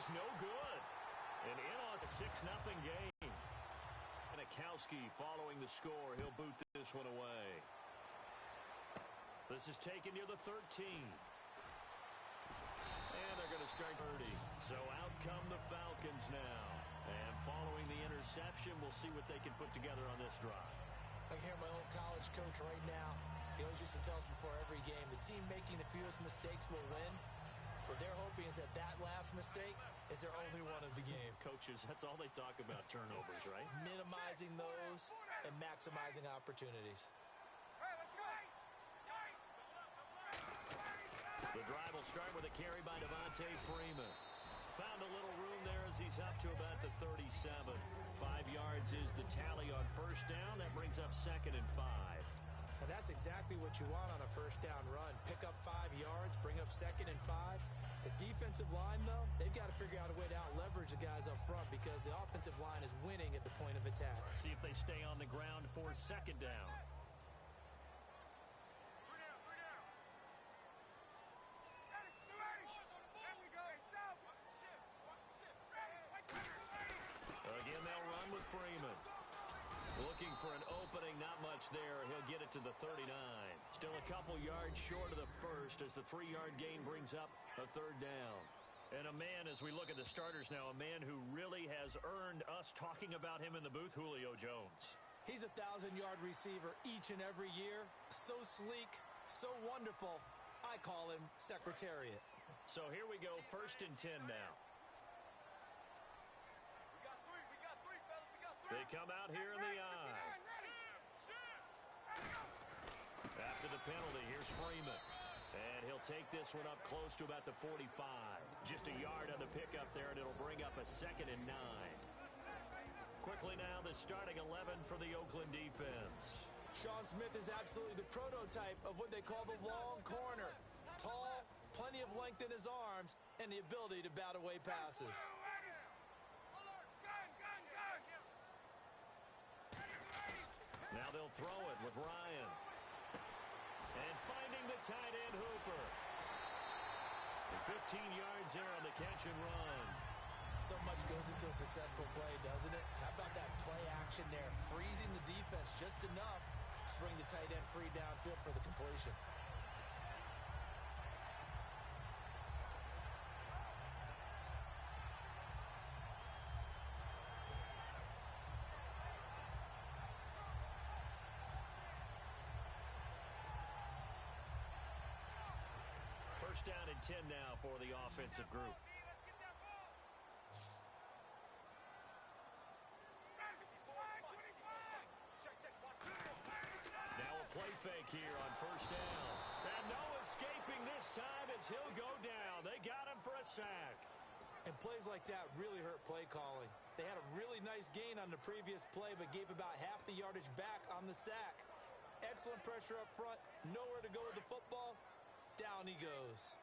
is no good. And in on a 6-0 game. Mrmackey following the score. He'll boot this one away. This is taken near the 13. And they're going to start 30. So out come the Falcons now. And following the interception, we'll see what they can put together on this drive. I can hear my old college coach right now. He always used to tell us before every game, the team making the fewest mistakes will win. What they're hoping is that last mistake is their only one of the game. Coaches, that's all they talk about, turnovers, right? Minimizing those and maximizing opportunities. The drive will start with a carry by Devontae Freeman. Found a little room there as he's up to about the 37. 5 yards is the tally on first down. That brings up 2nd and 5. And that's exactly what you want on a first down run. Pick up 5 yards, bring up 2nd and 5. The defensive line, though, they've got to figure out a way to out-leverage the guys up front because the offensive line is winning at the point of attack. See if they stay on the ground for 2nd down. Again, they'll run with Freeman. Looking for an opening, not much there. He'll get it to the 39. Still a couple yards short of the first as the 3-yard gain brings up a 3rd down. And a man, as we look at the starters now, a man who really has earned us talking about him in the booth, Julio Jones. He's a 1,000-yard receiver each and every year. So sleek, so wonderful. I call him Secretariat. So here we go, 1st and 10 now. They come out here in the eye. After the penalty, here's Freeman. And he'll take this one up close to about the 45. Just a yard on the pickup there, and it'll bring up a 2nd and 9. Quickly now, the starting 11 for the Oakland defense. Sean Smith is absolutely the prototype of what they call the long corner. Tall, plenty of length in his arms, and the ability to bat away passes. Now they'll throw it with Ryan. And finding the tight end, Hooper. And 15 yards there on the catch and run. So much goes into a successful play, doesn't it? How about that play action there? Freezing the defense just enough to bring the tight end free downfield for the completion. First down and 10 now for the offensive group. Now a play fake here on first down. And no escaping this time as he'll go down. They got him for a sack. And plays like that really hurt play calling. They had a really nice gain on the previous play, but gave about half the yardage back on the sack. Excellent pressure up front. Nowhere to go with the football. Down he goes.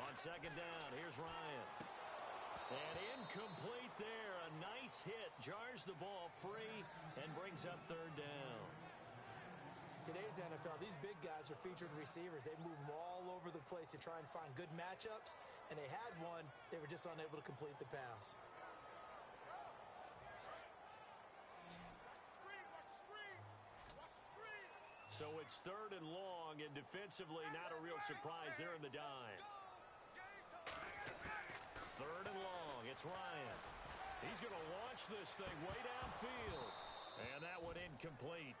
On 2nd down, here's Ryan. And incomplete there. A nice hit. Jars the ball free and brings up 3rd down. Today's NFL, these big guys are featured receivers. They move them all over the place to try and find good matchups. And they had one. They were just unable to complete the pass. So it's 3rd and long, and defensively not a real surprise there in the dime. 3rd and long, it's Ryan. He's going to launch this thing way downfield. And that one incomplete.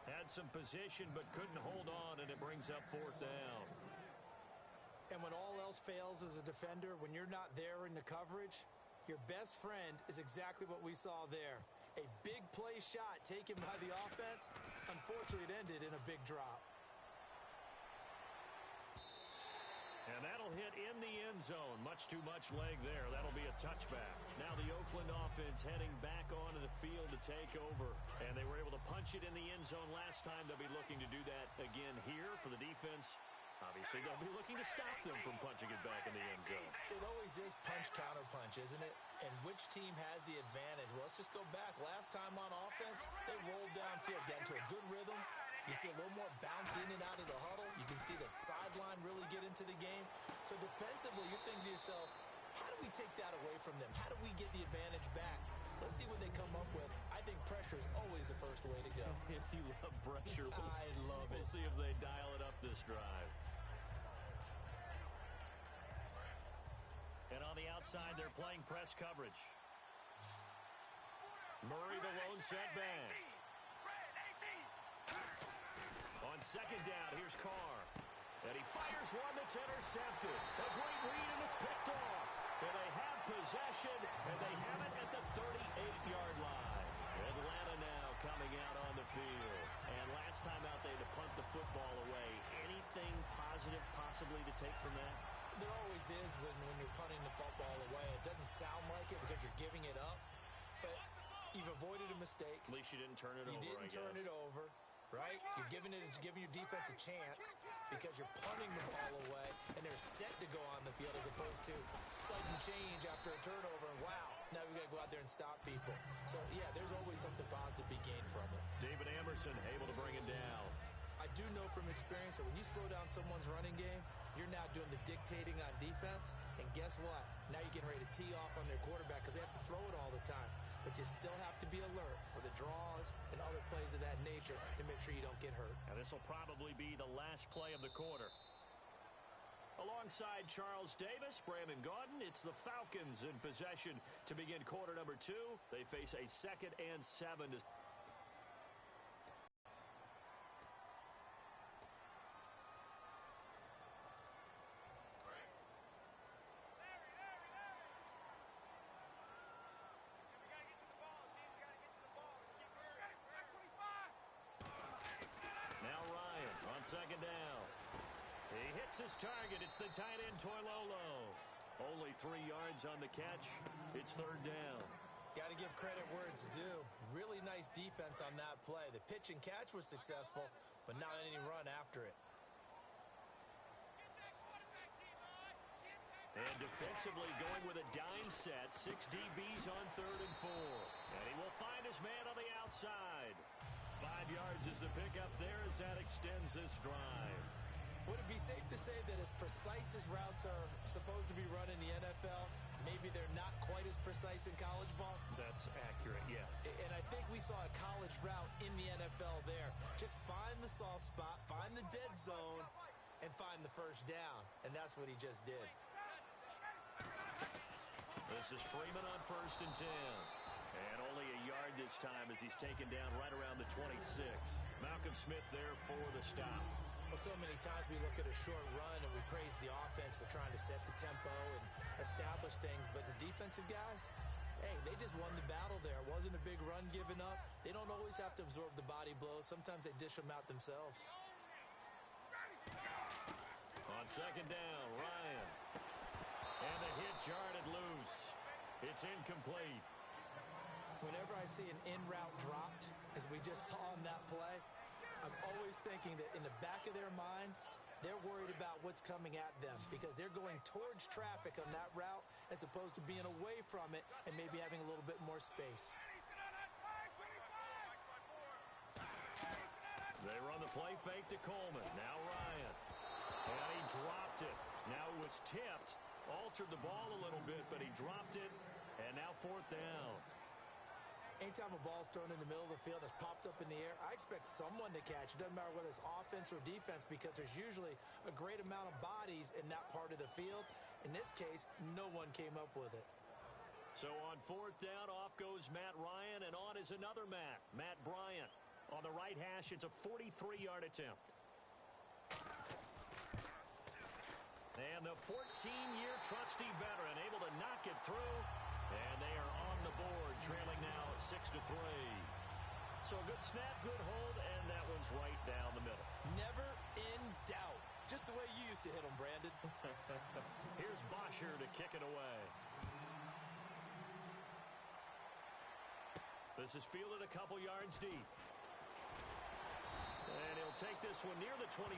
Had some position but couldn't hold on, and it brings up 4th down. And when all else fails as a defender, when you're not there in the coverage, your best friend is exactly what we saw there. A big play shot taken by the offense. Unfortunately, it ended in a big drop. And that'll hit in the end zone. Much too much leg there. That'll be a touchback. Now the Oakland offense heading back onto the field to take over. And they were able to punch it in the end zone last time. They'll be looking to do that again here for the defense. Obviously, they'll be looking to stop them from punching it back in the end zone. It always is punch-counter-punch, isn't it? And which team has the advantage? Well, let's just go back. Last time on offense, they rolled downfield, got into a good rhythm, You see a little more bounce in and out of the huddle. You can see the sideline really get into the game. So defensively, you're thinking to yourself, how do we take that away from them? How do we get the advantage back? Let's see what they come up with. I think pressure is always the first way to go. If you love pressure, I love it. We'll see if they dial it up this drive. And on the outside, they're playing press coverage. Murray, the lone setback. On second down, here's Carr. And he fires one that's intercepted. A great read, and it's picked off. And they have possession, and they have it at the 38-yard line. Atlanta now coming out on the field. And last time out, they had to punt the football away. Anything positive possibly to take from that? There always is when you're punting the football away. It doesn't sound like it because you're giving it up, but you've avoided a mistake. At least you didn't turn it over, You didn't turn it over, right? You're giving your defense a chance because you're punting the ball away, and they're set to go on the field as opposed to sudden change after a turnover. And wow, now we've got to go out there and stop people. So, yeah, there's always something positive to be gained from it. David Emerson able to bring it down. I do know from experience that when you slow down someone's running game, you're now doing the dictating on defense. And guess what? Now you're getting ready to tee off on their quarterback because they have to throw it all the time. But you still have to be alert for the draws and other plays of that nature to make sure you don't get hurt. Now this will probably be the last play of the quarter. Alongside Charles Davis, Brandon Gaudin, it's the Falcons in possession to begin quarter number 2. They face a 2nd and 7 to... Second down. He hits his target. It's the tight end, Toilolo. Only 3 yards on the catch. It's 3rd down. Got to give credit where it's due. Really nice defense on that play. The pitch and catch was successful, but not any run after it. And defensively going with a dime set. 6 DBs on 3rd and 4. And he will find his man on the outside. 5 yards is the pickup there as that extends this drive. Would it be safe to say that as precise as routes are supposed to be run in the NFL, maybe they're not quite as precise in college ball? That's accurate, yeah. And I think we saw a college route in the NFL there. Just find the soft spot, find the dead zone, and find the first down. And that's what he just did. This is Freeman on 1st and 10. And only a yard this time as he's taken down right around the 26. Malcolm Smith there for the stop. Well, so many times we look at a short run and we praise the offense for trying to set the tempo and establish things. But the defensive guys, hey, they just won the battle there. It wasn't a big run given up. They don't always have to absorb the body blows. Sometimes they dish them out themselves. On 2nd down, Ryan. And the hit jarred loose. It's incomplete. Whenever I see an in-route dropped, as we just saw on that play, I'm always thinking that in the back of their mind, they're worried about what's coming at them because they're going towards traffic on that route as opposed to being away from it and maybe having a little bit more space. They run the play fake to Coleman. Now Ryan. And he dropped it. Now it was tipped. Altered the ball a little bit, but he dropped it. And now 4th down. Anytime a ball's thrown in the middle of the field that's popped up in the air, I expect someone to catch. It doesn't matter whether it's offense or defense because there's usually a great amount of bodies in that part of the field. In this case, no one came up with it. So on 4th down, off goes Matt Ryan, and on is another Matt Bryant. On the right hash, it's a 43-yard attempt. And the 14-year trusty veteran able to knock it through. And they are on the board, trailing now 6-3. So a good snap, good hold, and that one's right down the middle. Never in doubt. Just the way you used to hit them, Brandon. Here's Bosher to kick it away. This is fielded a couple yards deep. And he'll take this one near the 25,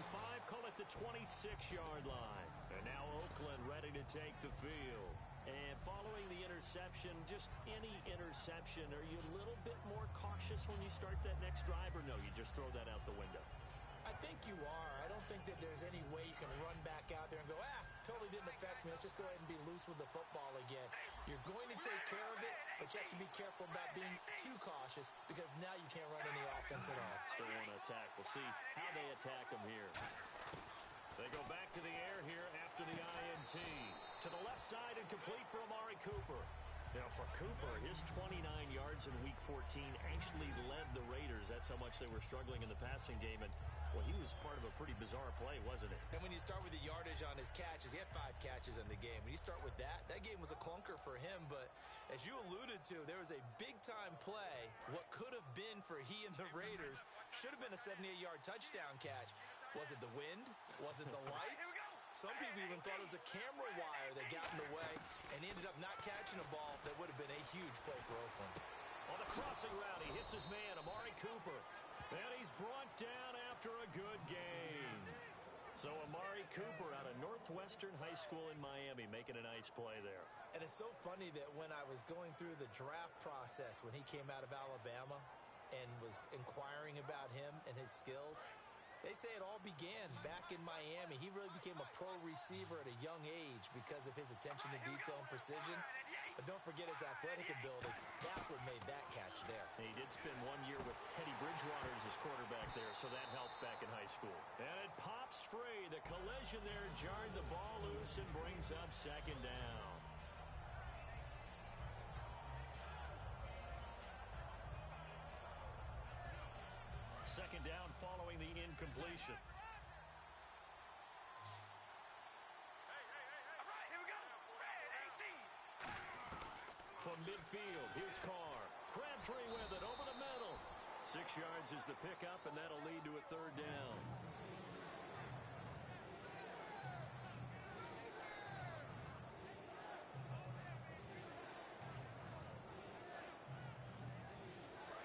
call it the 26-yard line. And now Oakland ready to take the field. And following the interception, just any interception, are you a little bit more cautious when you start that next drive, or no, you just throw that out the window? I think you are. I don't think that there's any way you can run back out there and go, totally didn't affect me. Let's just go ahead and be loose with the football again. You're going to take care of it, but you have to be careful about being too cautious because now you can't run any offense at all. Still want to attack. We'll see how they attack them here. They go back to the air here after the INT. To the left side and complete for Amari Cooper. Now, for Cooper, his 29 yards in Week 14 actually led the Raiders. That's how much they were struggling in the passing game. And, well, he was part of a pretty bizarre play, wasn't it? And when you start with the yardage on his catches, he had 5 catches in the game. When you start with that game was a clunker for him. But as you alluded to, there was a big-time play. What could have been for he and the Raiders should have been a 78-yard touchdown catch. Was it the wind? Was it the lights? Some people even thought it was a camera wire that got in the way and ended up not catching a ball that would have been a huge play for Oakland. On the crossing route, he hits his man, Amari Cooper. And he's brought down after a good gain. So Amari Cooper out of Northwestern High School in Miami making a nice play there. And it's so funny that when I was going through the draft process when he came out of Alabama and was inquiring about him and his skills, they say it all began back in Miami. He really became a pro receiver at a young age because of his attention to detail and precision. But don't forget his athletic ability. That's what made that catch there. He did spend 1 year with Teddy Bridgewater as his quarterback there, so that helped back in high school. And it pops free. The collision there jarred the ball loose and brings up second down. Second down following the incompletion. From midfield, here's Carr. Crabtree with it over the middle. 6 yards is the pickup, and that'll lead to a third down.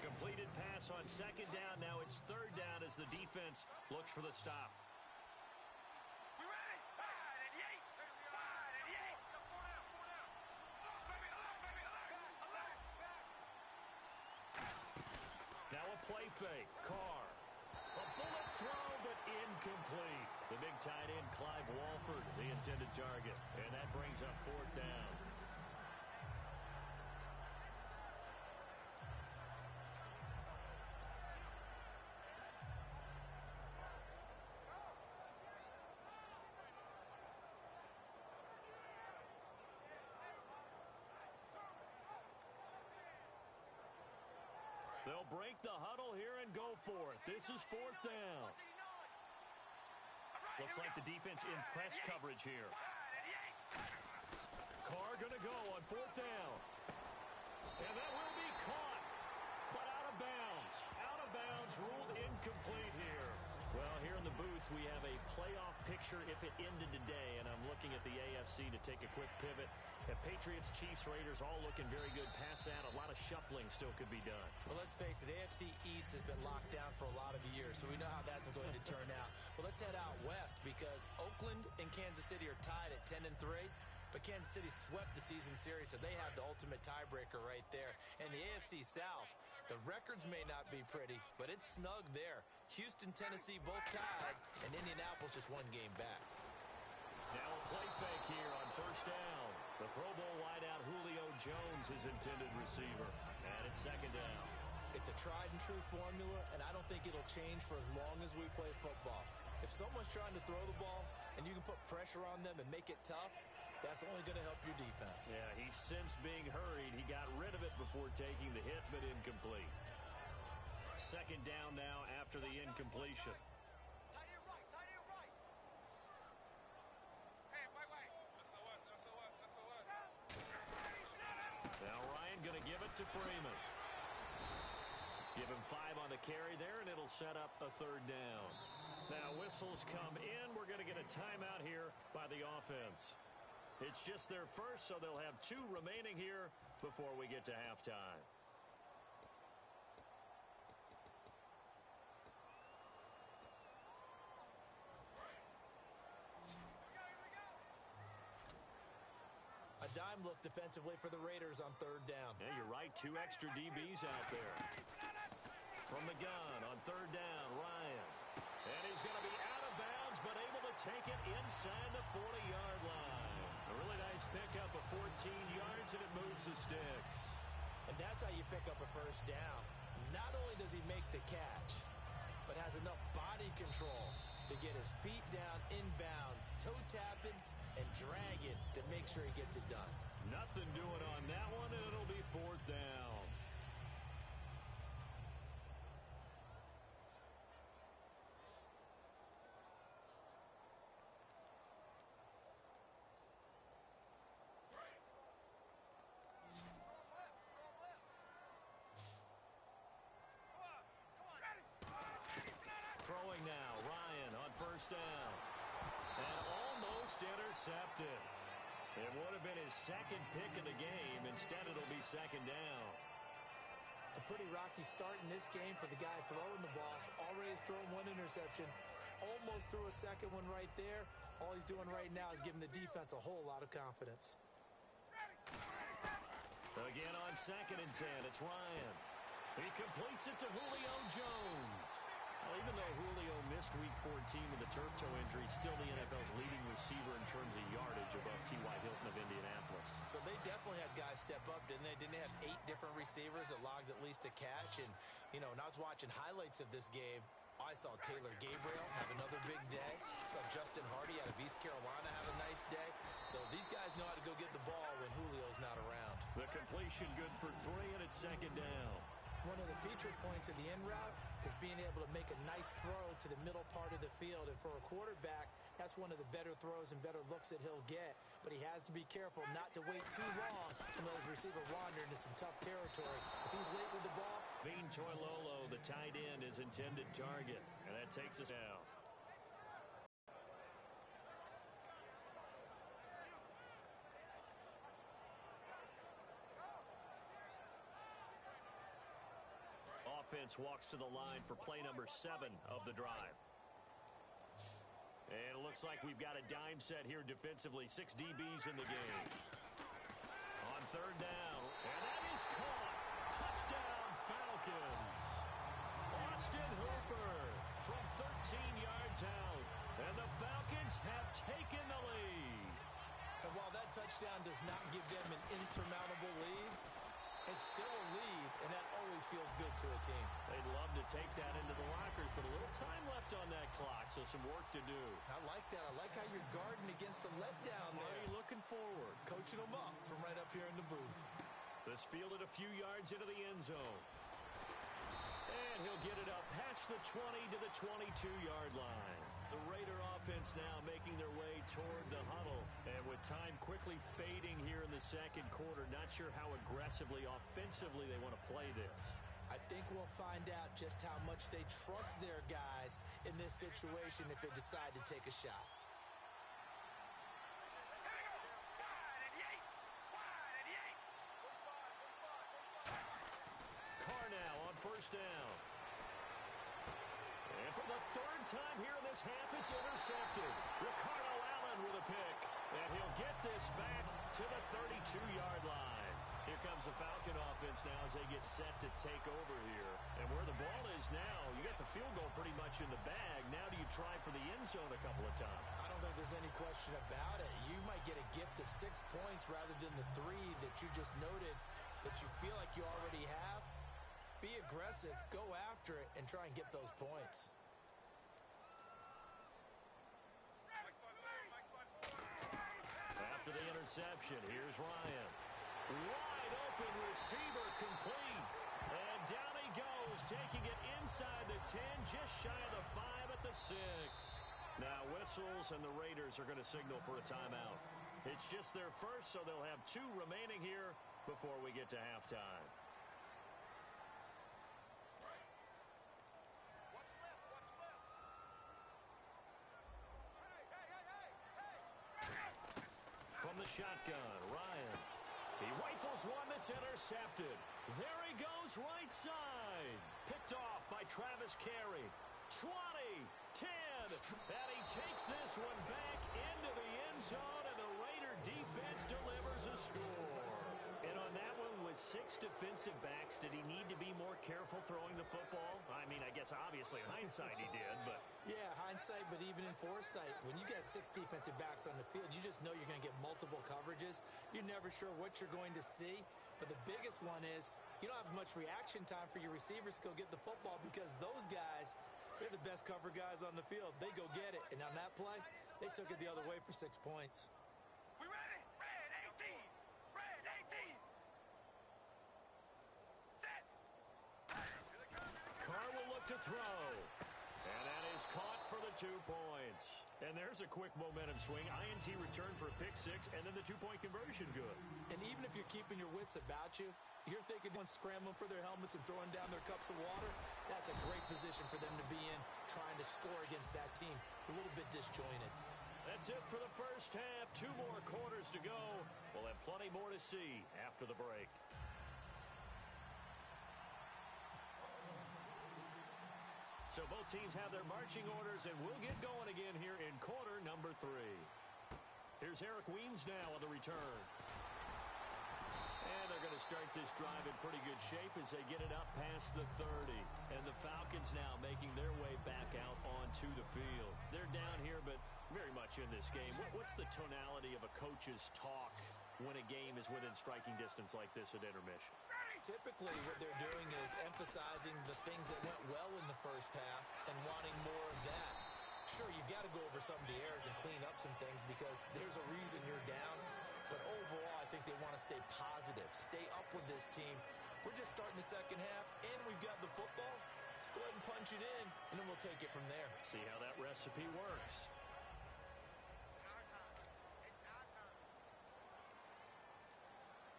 Completed pass on second down. Now it's third down as the defense looks for the stop. Now a play fake. Carr. A bullet throw, but incomplete. The big tight end, Clive Walford, the intended target. And that brings up fourth down. They'll break the huddle here and go for it. This is fourth down. Looks like the defense in press coverage here. Carr going to go on fourth down. And that will be caught, but out of bounds. Out of bounds, ruled incomplete here. Well, here in the booth, we have a playoff picture if it ended today, and I'm looking at the AFC to take a quick pivot. The Patriots, Chiefs, Raiders all looking very good. Past that, a lot of shuffling still could be done. Well, let's face it, AFC East has been locked down for a lot of years, so we know how that's going to turn out. But let's head out west because Oakland and Kansas City are tied at 10-3. But Kansas City swept the season series, so they have the ultimate tiebreaker right there. And the AFC South, the records may not be pretty, but it's snug there. Houston, Tennessee both tied, and Indianapolis just one game back. Now a play fake here on first down. The Pro Bowl wideout Julio Jones is intended receiver. And it's second down. It's a tried and true formula, and I don't think it'll change for as long as we play football. If someone's trying to throw the ball and you can put pressure on them and make it tough, that's only going to help your defense. Yeah, he sensed being hurried. He got rid of it before taking the hit, but incomplete. Second down now after the incompletion. Now Ryan going to give it to Freeman. Give him 5 on the carry there, and it'll set up a third down. Now whistles come in. We're going to get a timeout here by the offense. It's just their first, so they'll have 2 remaining here before we get to halftime. A dime look defensively for the Raiders on third down. Yeah, you're right. 2 extra DBs out there. From the gun on third down, Ryan. And he's going to be out of bounds, but able to take it inside the 40-yard line. A really nice pickup of 14 yards, and it moves the sticks. And that's how you pick up a first down. Not only does he make the catch, but has enough body control to get his feet down inbounds, toe tapping and dragging to make sure he gets it done. Nothing doing on that one, and it'll be fourth down. Throwing now, Ryan on first down. And almost intercepted. It would have been his second pick of the game. Instead, it'll be second down. A pretty rocky start in this game for the guy throwing the ball. Already has thrown 1 interception. Almost threw a second one right there. All he's doing right now is giving the defense a whole lot of confidence. Again on 2nd and 10, it's Ryan. He completes it to Julio Jones. Well, even though Julio missed Week 14 with a turf toe injury, still the NFL's leading receiver in terms of yardage above T.Y. Hilton of Indianapolis. So they definitely had guys step up, didn't they? Didn't they have 8 different receivers that logged at least a catch? And, you know, when I was watching highlights of this game, I saw Taylor Gabriel have another big day. I saw Justin Hardy out of East Carolina have a nice day. So these guys know how to go get the ball when Julio's not around. The completion good for 3, and it's second down. One of the feature points of the in route is being able to make a nice throw to the middle part of the field. And for a quarterback, that's one of the better throws and better looks that he'll get. But he has to be careful not to wait too long and let his receiver wander into some tough territory. If he's late with the ball. Veen Toilolo, the tight end, is intended target. And that takes us down. Offense walks to the line for play number 7 of the drive. And it looks like we've got a dime set here defensively. 6 DBs in the game. On third down. And that is caught. Touchdown, Falcons. Austin Hooper from 13 yards out. And the Falcons have taken the lead. And while that touchdown does not give them an insurmountable lead, it's still a lead, and that always feels good to a team. They'd love to take that into the lockers, but a little time left on that clock, so some work to do. I like that. I like how you're guarding against a letdown there. Are you looking forward? Coaching them up from right up here in the booth. This fielded a few yards into the end zone. And he'll get it up past the 20 to the 22-yard line. The Raider offense now making their way toward the huddle. And with time quickly fading here in the second quarter, not sure how aggressively, offensively they want to play this. I think we'll find out just how much they trust their guys in this situation if they decide to take a shot. Carr now on first down. And for the 3rd time here in this half, it's intercepted. Ricardo Allen with a pick. And he'll get this back to the 32-yard line. Here comes the Falcon offense now as they get set to take over here. And where the ball is now, you got the field goal pretty much in the bag. Now do you try for the end zone a couple of times? I don't think there's any question about it. You might get a gift of 6 points rather than the 3 that you just noted that you feel like you already have. Be aggressive, go after it, and try and get those points. After the interception, here's Ryan. Wide open receiver complete. And down he goes, taking it inside the 10, just shy of the 5 at the 6. Now whistles, and the Raiders are going to signal for a timeout. It's just their first, so they'll have 2 remaining here before we get to halftime. From the shotgun, Ryan. He rifles one that's intercepted. There he goes right side. Picked off by Travis Carey. 20, 10, and he takes this one back into the end zone, and the Raider defense Lawrence delivers a score. And on that one, with 6 defensive backs, did he need to be more careful throwing the football? I mean, I guess obviously in hindsight he did, but... Yeah, hindsight, but even in foresight, when you got 6 defensive backs on the field, you just know you're going to get multiple coverages. You're never sure what you're going to see. But the biggest one is you don't have much reaction time for your receivers to go get the football because those guys, they're the best cover guys on the field. They go get it. And on that play, they took it the other way for 6 points. We ready? Red 18. Red 18. Set. Carr will look to throw. And that is caught for the 2 points. And there's a quick momentum swing. INT return for a pick 6, and then the 2-point conversion good. And even if you're keeping your wits about you, you're thinking one scrambling for their helmets and throwing down their cups of water, that's a great position for them to be in, trying to score against that team. A little bit disjointed. That's it for the first half. 2 more quarters to go. We'll have plenty more to see after the break. So both teams have their marching orders, and we'll get going again here in quarter number 3. Here's Eric Weems now on the return. And they're going to start this drive in pretty good shape as they get it up past the 30. And the Falcons now making their way back out onto the field. They're down here, but very much in this game. What's the tonality of a coach's talk when a game is within striking distance like this at intermission? Typically, what they're doing is emphasizing the things that went well in the first half and wanting more of that. Sure, you've got to go over some of the errors and clean up some things because there's a reason you're down. But overall, I think they want to stay positive, stay up with this team. We're just starting the second half, and we've got the football. Let's go ahead and punch it in, and then we'll take it from there. See how that recipe works.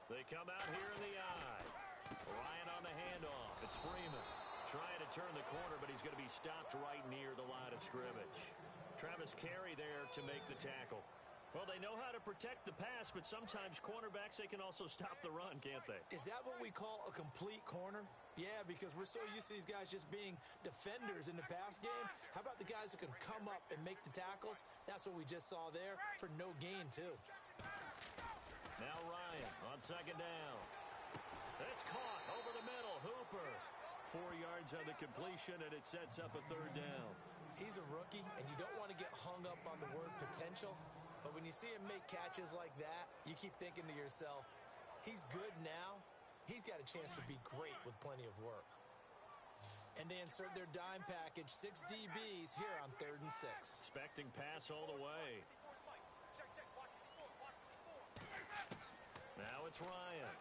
They come out here in the eye. Ryan on the handoff. It's Freeman trying to turn the corner, but he's going to be stopped right near the line of scrimmage. Travis Carey there to make the tackle. Well, they know how to protect the pass, but sometimes cornerbacks, they can also stop the run, can't they? Is that what we call a complete corner? Yeah, because we're so used to these guys just being defenders in the pass game. How about the guys who can come up and make the tackles? That's what we just saw there for no gain, too. Now Ryan on second down. That's caught over the middle. Hooper. 4 yards on the completion, and it sets up a 3rd down. He's a rookie, and you don't want to get hung up on the word potential. But when you see him make catches like that, you keep thinking to yourself, he's good now. He's got a chance to be great with plenty of work. And they insert their dime package, 6 DBs here on 3rd and 6. Expecting pass all the way. Now it's Ryan.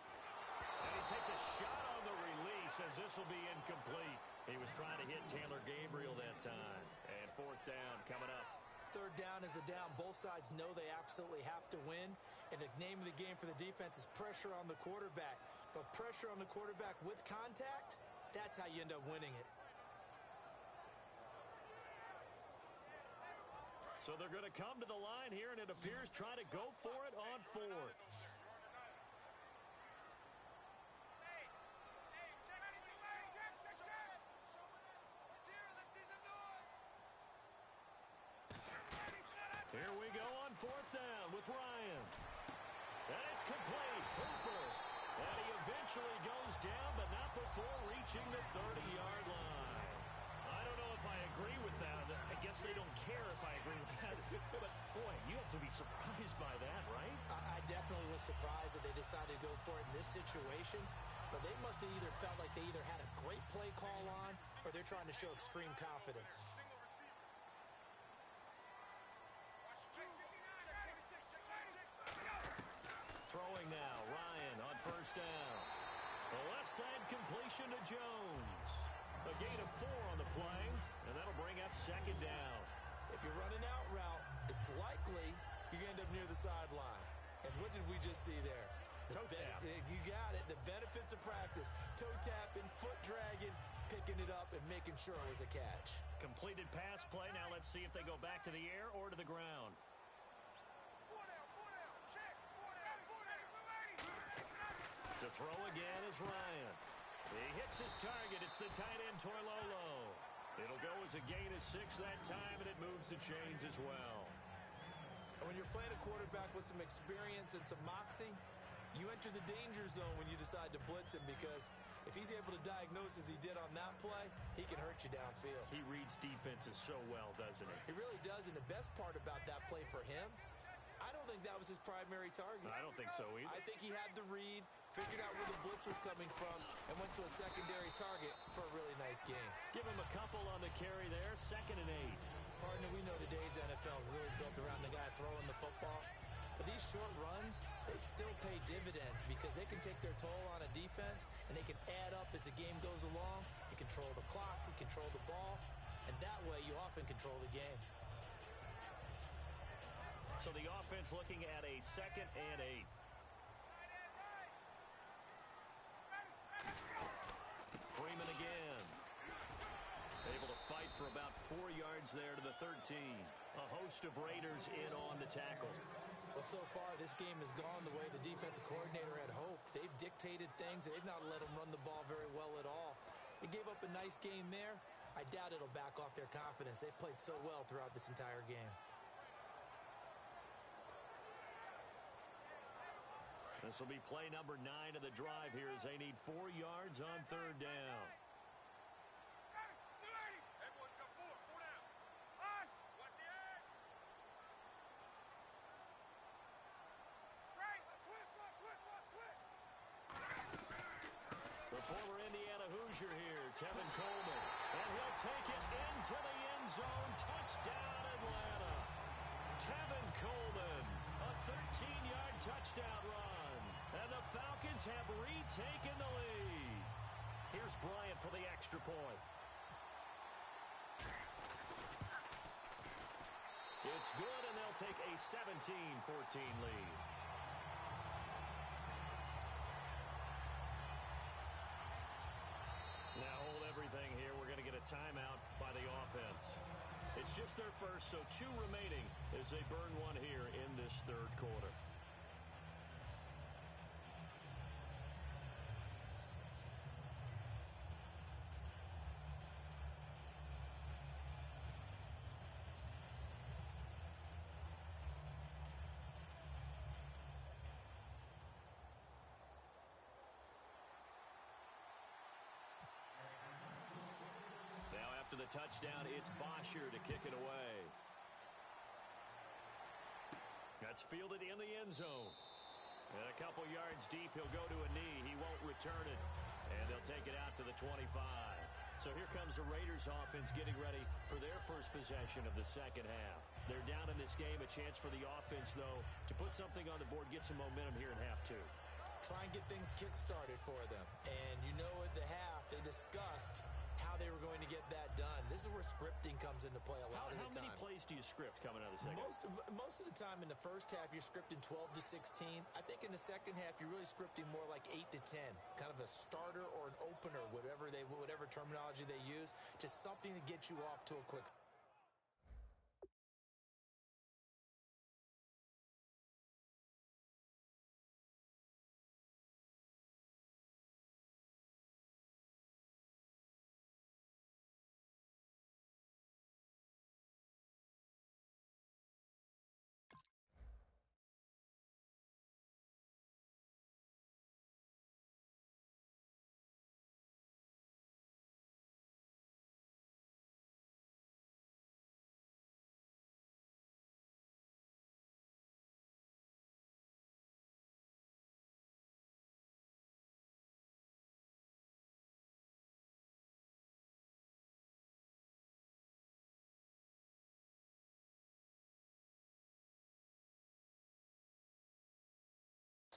And he takes a shot on the release as this will be incomplete. He was trying to hit Taylor Gabriel that time. And 4th down coming up. 3rd down is the down. Both sides know they absolutely have to win. And the name of the game for the defense is pressure on the quarterback. But pressure on the quarterback with contact, that's how you end up winning it. So they're going to come to the line here, and it appears trying to go for it on 4th. Here we go on 4th down with Ryan. And it's complete. Hooper. And he eventually goes down, but not before reaching the 30-yard line. I don't know if I agree with that. I guess they don't care if I agree with that. But, boy, you have to be surprised by that, right? I definitely was surprised that they decided to go for it in this situation. But they must have either felt like they either had a great play call on or they're trying to show extreme confidence. Throwing now, Ryan on 1st down. The left side completion to Jones. A gain of 4 on the play, and that'll bring up 2nd down. If you're running out route, it's likely you're going to end up near the sideline. And what did we just see there? Toe tap. You got it. The benefits of practice. Toe tapping, foot dragging, picking it up, and making sure it was a catch. Completed pass play. Now let's see if they go back to the air or to the ground. To throw again is Ryan. He hits his target. It's the tight end, Toilolo. It'll go as a gain of 6 that time, and it moves the chains as well. And when you're playing a quarterback with some experience and some moxie, you enter the danger zone when you decide to blitz him, because if he's able to diagnose as he did on that play, he can hurt you downfield. He reads defenses so well, doesn't he? He really does, and the best part about that play for him, I don't think that was his primary target. I don't think so either. I think he had the read, figured out where the blitz was coming from, and went to a secondary target for a really nice game. Give him a couple on the carry there, 2nd and 8. Partner, we know today's NFL is really built around the guy throwing the football. But these short runs, they still pay dividends because they can take their toll on a defense, and they can add up as the game goes along. You control the clock, you control the ball, and that way you often control the game. So the offense looking at a 2nd and 8. Freeman again. Able to fight for about 4 yards there to the 13. A host of Raiders in on the tackle. Well, so far, this game has gone the way the defensive coordinator had hoped. They've dictated things, and they've not let them run the ball very well at all. They gave up a nice game there. I doubt it'll back off their confidence. They've played so well throughout this entire game. This will be play number 9 of the drive here as they need 4 yards on 3rd down. Former Indiana Hoosier here, Tevin Coleman. And he'll take it into the end zone. Touchdown, Atlanta. Tevin Coleman, a 13-yard touchdown run. And the Falcons have retaken the lead. Here's Bryant for the extra point. It's good, and they'll take a 17-14 lead. Now hold everything here. We're going to get a timeout by the offense. It's just their first, so 2 remaining as they burn one here in this 3rd quarter. After the touchdown, it's Bosher to kick it away. That's fielded in the end zone. And a couple yards deep, he'll go to a knee. He won't return it. And they'll take it out to the 25. So here comes the Raiders offense getting ready for their first possession of the 2nd half. They're down in this game. A chance for the offense, though, to put something on the board, get some momentum here in half 2. Try and get things kick-started for them. And you know at the half, they discussed how they were going to get that done. This is where scripting comes into play a lot of the time. How many plays do you script coming out of the 2nd? Most of the time in the first half, you're scripting 12 to 16. I think in the 2nd half, you're really scripting more like 8 to 10. Kind of a starter or an opener, whatever terminology they use. Just something to get you off to a quick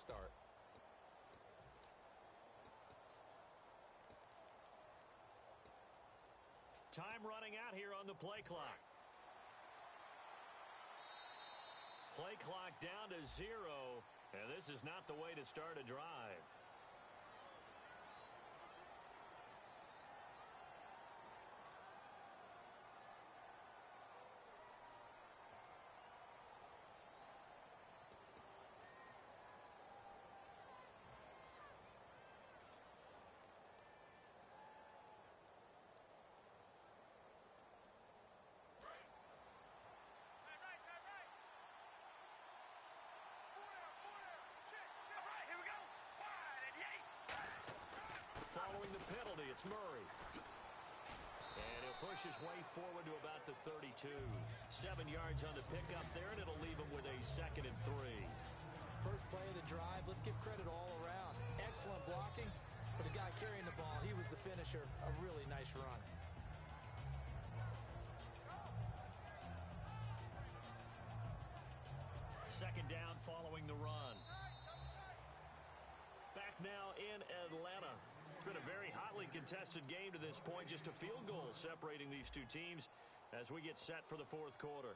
start. Time running out here on the play clock. Play clock down to 0, and this is not the way to start a drive. it's Murray. And he'll push his way forward to about the 32. 7 yards on the pickup there, and it'll leave him with a 2nd and 3. First play of the drive, let's give credit all around. Excellent blocking, but the guy carrying the ball, he was the finisher. A really nice run. Second down following the run. Back now in Atlanta. It's been a very hotly contested game to this point. Just a field goal separating these two teams as we get set for the fourth quarter.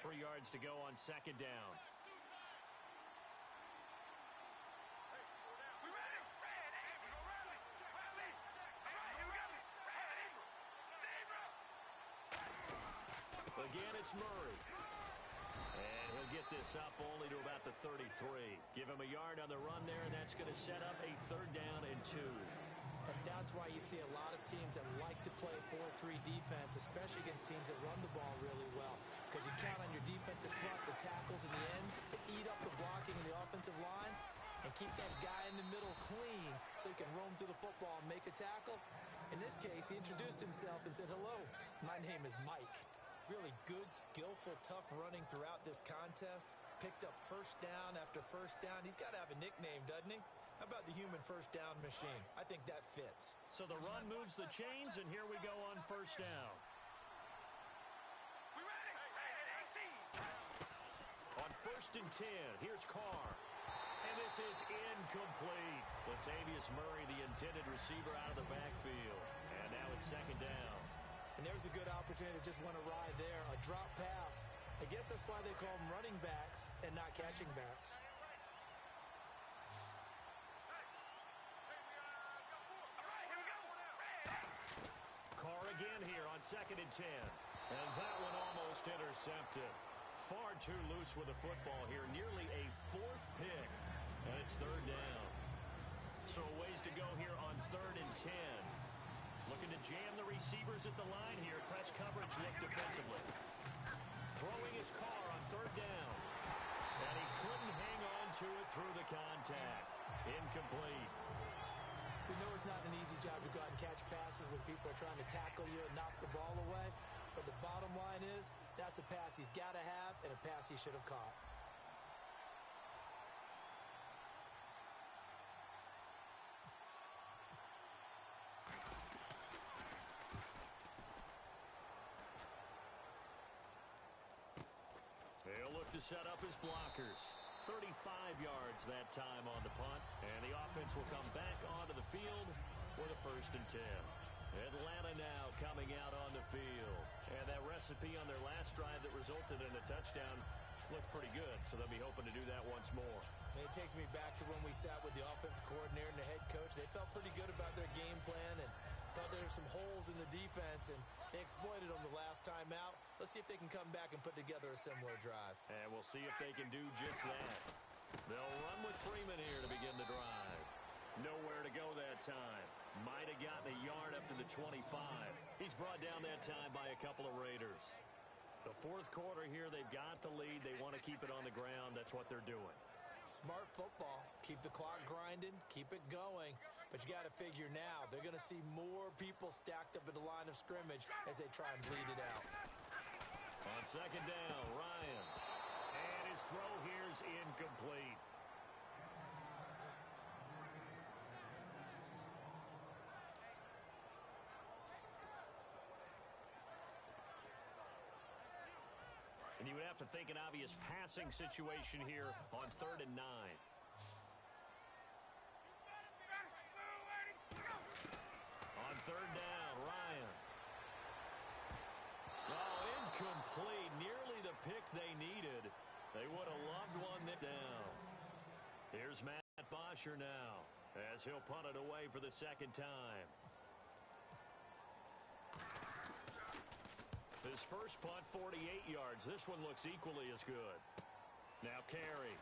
Three yards to go on second down. Again, it's Murray. And he'll get this up only to about the 33. Give him a yard on the run there, and that's going to set up a 3rd down and 2. And that's why you see a lot of teams that like to play 4-3 defense, especially against teams that run the ball really well. Because you count on your defensive front, the tackles and the ends, to eat up the blocking in the offensive line and keep that guy in the middle clean so he can roam through the football and make a tackle. In this case, he introduced himself and said, "Hello, my name is Mike." Really good, skillful, tough running throughout this contest. Picked up first down after first down. He's got to have a nickname, doesn't he? How about the human first down machine? I think that fits. So the run moves the chains, and here we go on first down. On 1st and 10, here's Carr. And this is incomplete. Latavius Murray, the intended receiver, out of the backfield. And now it's 2nd down. And there's a good opportunity to just want to ride there. A drop pass. I guess that's why they call them running backs and not catching backs. Carr again here on 2nd and 10. And that one almost intercepted. Far too loose with the football here. Nearly a 4th pick. And it's 3rd down. So a ways to go here on 3rd and 10. Looking to jam the receivers at the line here. Press coverage look defensively. Throwing his Carr on 3rd down. And he couldn't hang on to it through the contact. Incomplete. We know it's not an easy job to go out and catch passes when people are trying to tackle you and knock the ball away. But the bottom line is, that's a pass he's got to have and a pass he should have caught. They'll look to set up his blockers. 35 yards that time on the punt. And the offense will come back onto the field for the 1st and 10. Atlanta now coming out on the field. And that recipe on their last drive that resulted in a touchdown looked pretty good. So they'll be hoping to do that once more. And it takes me back to when we sat with the offense coordinator and the head coach. They felt pretty good about their game plan and thought there were some holes in the defense, and they exploited them the last time out. Let's see if they can come back and put together a similar drive. And we'll see if they can do just that. They'll run with Freeman here to begin the drive. Nowhere to go that time. Might have gotten a yard up to the 25. He's brought down that time by a couple of Raiders. The fourth quarter here, they've got the lead. They want to keep it on the ground. That's what they're doing. Smart football. Keep the clock grinding. Keep it going. But you got to figure now, they're going to see more people stacked up at the line of scrimmage as they try and bleed it out. On 2nd down, Ryan. And his throw here's incomplete. And you would have to think an obvious passing situation here on 3rd and 9. On 3rd down, Ryan. Oh, incomplete. Nearly the pick they needed. They would have loved one down. Here's Matt Bosher now as he'll punt it away for the 2nd time. His first punt, 48 yards. This one looks equally as good. Now Carey.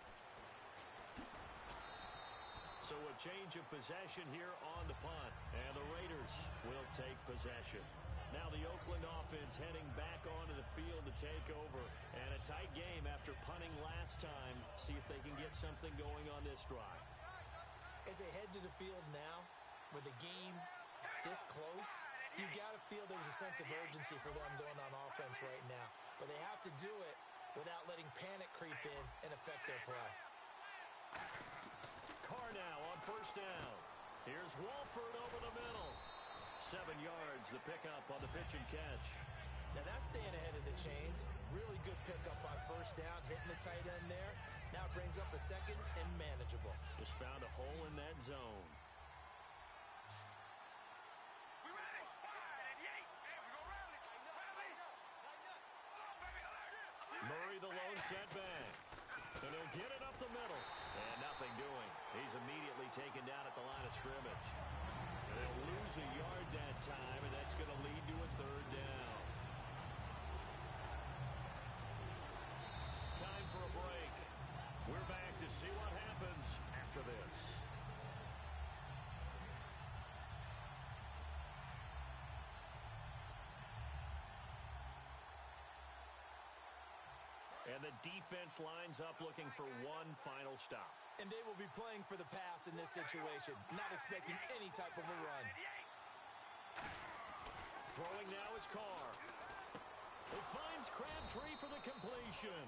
So a change of possession here on the punt. And the Raiders will take possession. Now the Oakland offense heading back onto the field to take over. And a tight game after punting last time. See if they can get something going on this drive. As they head to the field now, with the game this close, you've got to feel there's a sense of urgency for them going on offense right now. But they have to do it without letting panic creep in and affect their play. Carr now on first down. Here's Walford over the middle. 7 yards, the pickup on the pitch and catch. Now that's staying ahead of the chains. Really good pickup on first down, hitting the tight end there. Now it brings up a second and manageable. Just found a hole in that zone. We ready? Wide and yank. Hey, we go rally. Rally. Come on, baby. Alert. Murray the lone setback. And he'll get it up the middle. And nothing doing. He's immediately taken down at the line of scrimmage. They'll lose a yard that time, and that's going to lead to a third down. Time for a break. We're back to see what happens after this. And the defense lines up looking for one final stop. And they will be playing for the pass in this situation, not expecting any type of a run. Throwing now is Carr. It finds Crabtree for the completion.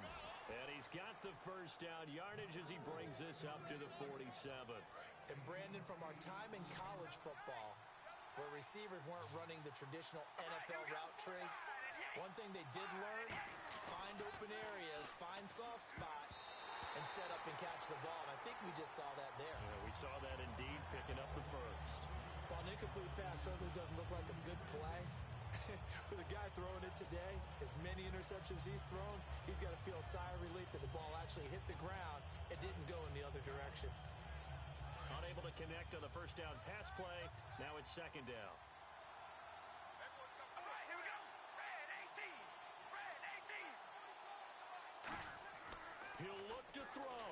And he's got the first down yardage as he brings this up to the 47. And Brandon, from our time in college football, where receivers weren't running the traditional NFL route tree, one thing they did learn, find open areas, find soft spots, and set up and catch the ball. And I think we just saw that there. Yeah, we saw that indeed, picking up the first. While an incomplete pass certainly doesn't look like a good play, for the guy throwing it today, as many interceptions he's thrown, he's got to feel a sigh of relief that the ball actually hit the ground and didn't go in the other direction. Unable to connect on the first down pass play. Now it's second down. All right, here we go. Red 18. Red 18. He'll look to throw.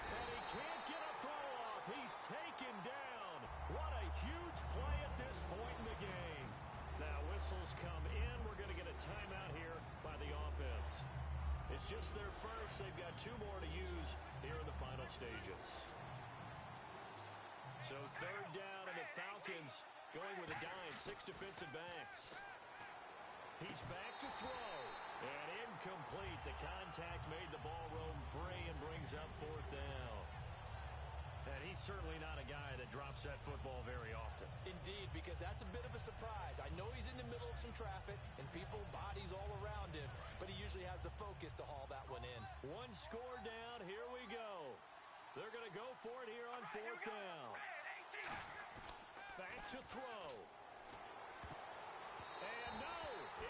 And he can't get a throw off. He's taken down. What a huge play at this point in the game. Now whistles come in. We're going to get a timeout here by the offense. It's just their first. They've got 2 more to use here in the final stages. So third down, and the Falcons going with a dime, 6 defensive backs. He's back to throw, and incomplete. The contact made the ball roam free and brings up fourth down. And he's certainly not a guy that drops that football very often. Indeed, because that's a bit of a surprise. I know he's in the middle of some traffic and people, bodies all around him, but he usually has the focus to haul that one in. 1 score down. Here we go. They're going to go for it here on fourth down. Back to throw. And no,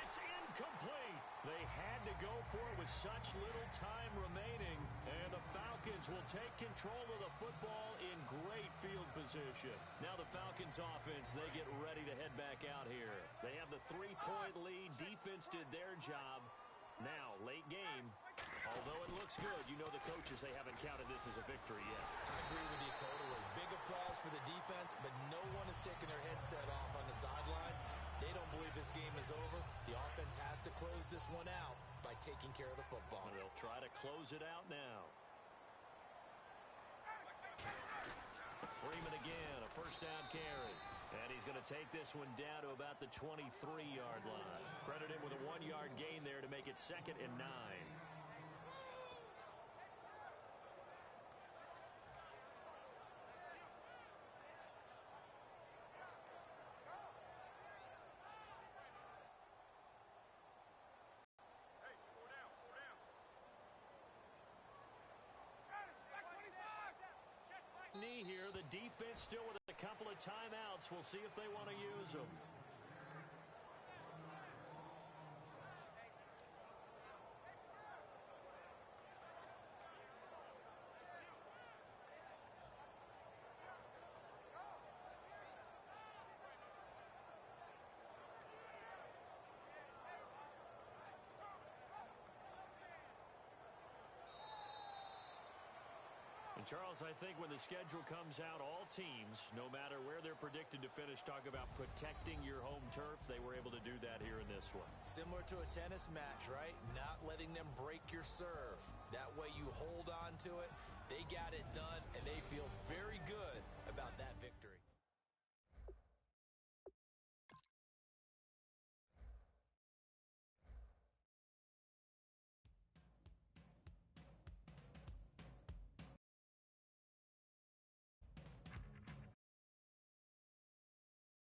it's incomplete. They had to go for it with such little time remaining. And the Falcons will take control of the football in great field position. Now the Falcons offense, they get ready to head back out here. They have the 3-point lead. Defense did their job. Now, late game, although it looks good, you know the coaches, they haven't counted this as a victory yet. I agree with you totally. Big applause for the defense, but no one is taking their headset off on the sidelines. They don't believe this game is over. The offense has to close this one out by taking care of the football. And they'll try to close it out now. Freeman again, a first down carry. And he's going to take this one down to about the 23-yard line. Credit him with a 1-yard gain there to make it 2nd and 9. Knee here, the defense still with a couple of timeouts. We'll see if they want to use them. Charles, I think when the schedule comes out, all teams, no matter where they're predicted to finish, talk about protecting your home turf. They were able to do that here in this one. Similar to a tennis match, right? Not letting them break your serve. That way you hold on to it. They got it done, and they feel very good